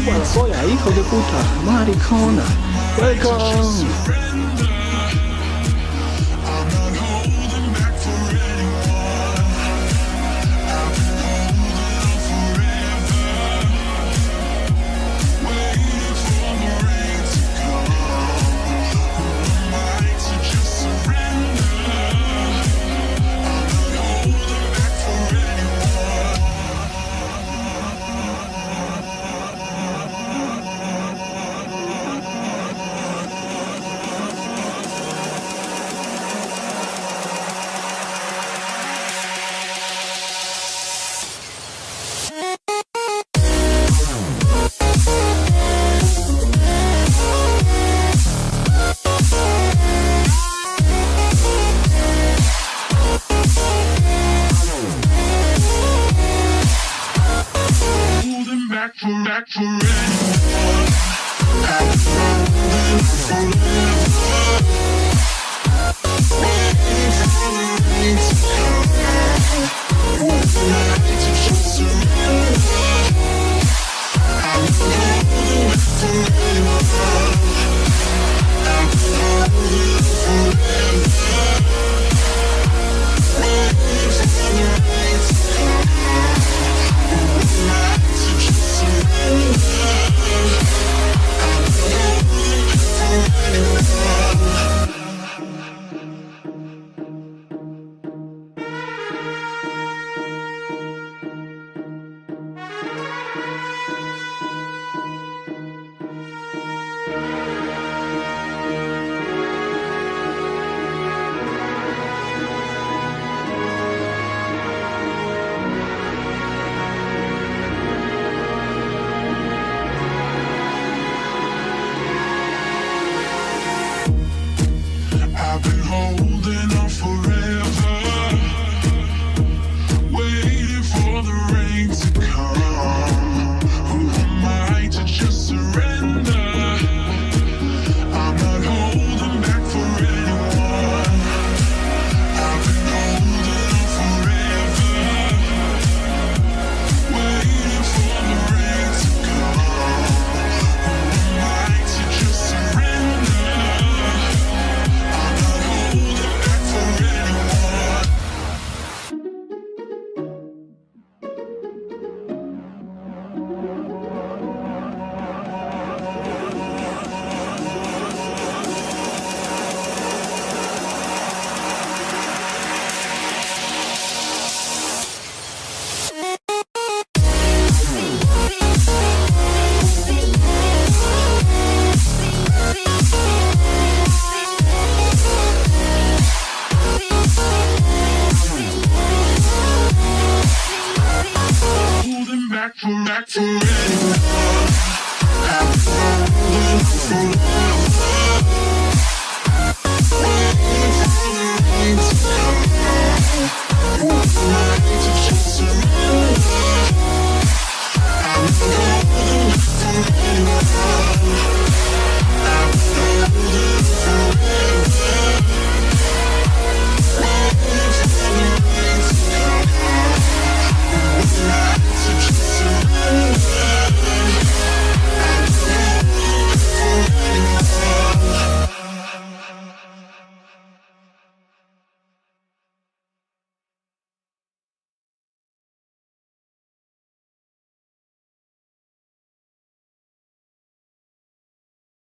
para afuera, hijo de puta, maricona. Welcome. Back for anyone. I'm holding forever. Waiting for the rain to come. Overnight to just surrender. I'm holding back for anyone. I'm holding forever. Waiting for the rain to come. Overnight to just I've been holding on forever, waiting for the rain to come. Who am I to just surrender? I'm not holding back for anyone. I've been holding on forever, waiting for the rain to come. Who am I to just surrender? Back for anyone. I'm holding forever. Waiting for the rain to come.